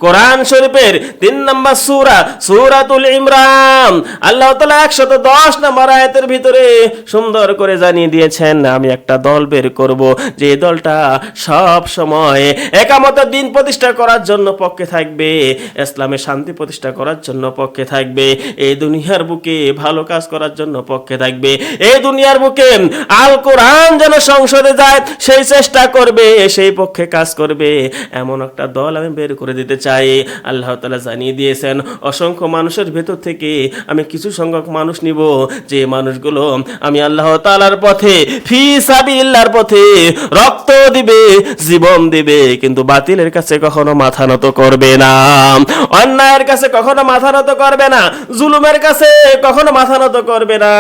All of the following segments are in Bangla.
কোরআন শরীফের 3 নম্বর সূরা সূরাতুল ইমরান আল্লাহ তাআলা 110 নম্বর আয়াতের ভিতরে সুন্দর করে জানিয়ে দিয়েছেন, আমি একটা দল বের করব, যে দলটা সব সময় একামতের দিন প্রতিষ্ঠা করার জন্য পক্ষে থাকবে, ইসলামে শান্তি প্রতিষ্ঠা করার জন্য পক্ষে থাকবে, এই দুনিয়ার বুকে ভালো কাজ করার জন্য পক্ষে থাকবে, এই দুনিয়ার বুকে আল কোরআন যেন সংসদে যায় সেই চেষ্টা করবে, সেই পক্ষে কাজ করবে, এমন একটা দল আমি বের করে দিতে চাই। আল্লাহ তাআলা জানিয়ে দিয়েছেন, অসংখ্য মানুষের ভেতর থেকে আমি কিছু সংখ্যক মানুষ নিব, যে মানুষগুলো আমি আল্লাহ তাআলার পথে ফি সাবিলিল্লাহর পথে রক্ত দিবে, জীবন দিবে, কিন্তু বাতিলের কাছে কখনো মাথা নত করবে না, অন্যায়ের কাছে কখনো মাথা নত করবে না, জুলুমের কাছে কখনো মাথা নত করবে না,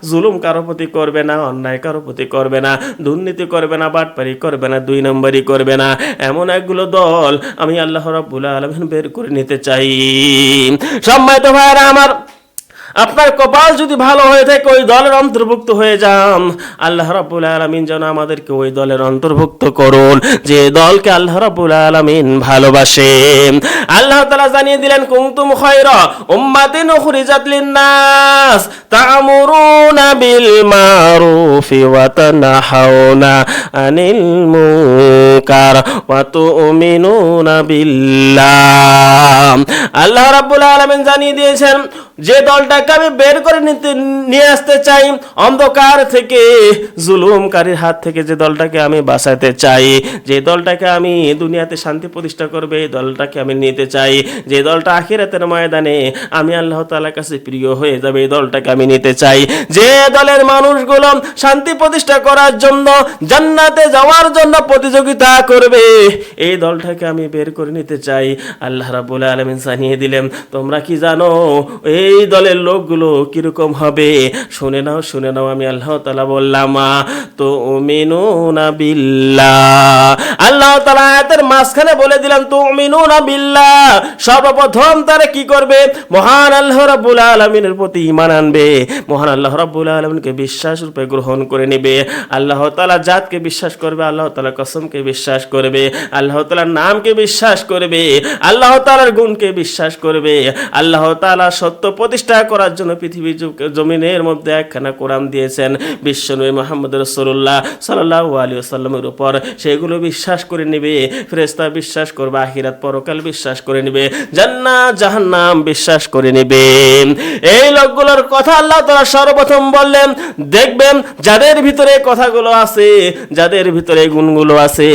জুলুম কারো প্রতি করবে না, অন্যায় কারো প্রতি করবে না, দুর্নীতি করবে না, বাটপারি করবে না, 2 নম্বরই করবে না, এমন একগুলো দল আমি আল্লাহ রাব্বুল আলামিন বের করে নিতে চাই। সম্মানিত ভাইরা আমার, আপনার কপাল যদি ভালো হয়ে থাকে ওই দলের অন্তর্ভুক্ত হয়ে যান, আল্লাহ রাব্বুল আলামিন যেন আমাদেরকে ওই দলের অন্তর্ভুক্ত করুন যে দলকে আল্লাহ রাব্বুল আলামিন ভালোবাসে। আল্লাহ তাআলা জানিয়ে দিলেন, কুনতুম খায়রা উম্মাতিন উখরিজাত লিন-নাস তা'মুরুনা বিল মারুফি ওয়া তানহাউনা আনিল মুনকার ওয়া তু'মিনুনা বিল্লাহ। আল্লাহ রাব্বুল আলামিন জানিয়ে দিয়েছেন, যে দলটাকে আমি বের করে নিয়ে আসতে চাই অন্ধকার থেকে, জুলুমকারীর হাত থেকে, যে দলটাকে আমি বাঁচাতে চাই, যে দলটাকে আমি দুনিয়াতে শান্তি প্রতিষ্ঠা করবে, এই দলটাকে আমি নিতে চাই, যে দলটা আখিরাতের ময়দানে আমি আল্লাহ তাআলার কাছে প্রিয় হয়ে যাবে, এই দলটাকে আমি নিতে চাই, যে দলের মানুষগুলো শান্তি প্রতিষ্ঠা করার জন্য, জান্নাতে যাওয়ার জন্য প্রতিযোগিতা করবে, এই দলটাকে আমি বের করে নিতে চাই। আল্লাহ রাব্বুল আলামিন জানিয়ে দিলেন, তোমরা কি জানো এই দলের লোকগুলো কিরকম হবে? শুনে নাও, আমি আল্লাহ তাআলা বললাম, তুমিনুনা বিল্লাহ। আল্লাহ তাআলা আয়াতের মাঝখানে বলে দিলাম তুমিনুনা বিল্লাহ, সর্বপ্রথম তারা কি করবে? মহান আল্লাহ রাব্বুল আলামিনের প্রতি ঈমান আনবে, মহান আল্লাহ রাব্বুল আলামিনকে বিশ্বাস রূপে গ্রহণ করে নেবে, আল্লাহ তাআলা জাতকে বিশ্বাস করবে, আল্লাহ তাআলা কসমকে বিশ্বাস করবে, আল্লাহ তাআলার নামকে বিশ্বাস করবে, আল্লাহ তাআলার গুণকে বিশ্বাস করবে, আল্লাহ তাআলা সত্য প্রতিষ্ঠা করার জন্য পৃথিবীর জমিনের মধ্যে একখানা কোরআন দিয়েছেন বিশ্বনবী মুহাম্মদ রাসূলুল্লাহ সাল্লাল্লাহু আলাইহি ওয়াসাল্লামের উপর, সেগুলো বিশ্বাস করে নেবে, ফেরেশতা বিশ্বাস করবে, আখিরাত পরকাল বিশ্বাস করে নেবে, জান্নাত জাহান্নাম বিশ্বাস করে নেবে। এই লোকগুলোর কথা আল্লাহ তাআলা সর্বপ্রথম বললেন, দেখবেন যাদের ভিতরে কথাগুলো আছে, যাদের ভিতরে গুণগুলো আছে,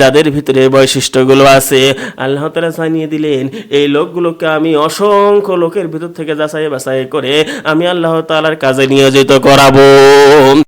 যাদের ভিতরে বৈশিষ্ট্যগুলো আছে, আল্লাহ তাআলা জানিয়ে দিলেন, এই লোকগুলোকে আমি অসংখ্য লোকের ভিতর থেকে যাচাই বাছাই করে আমি আল্লাহ তাআলার কাজে নিয়োজিত করাবো।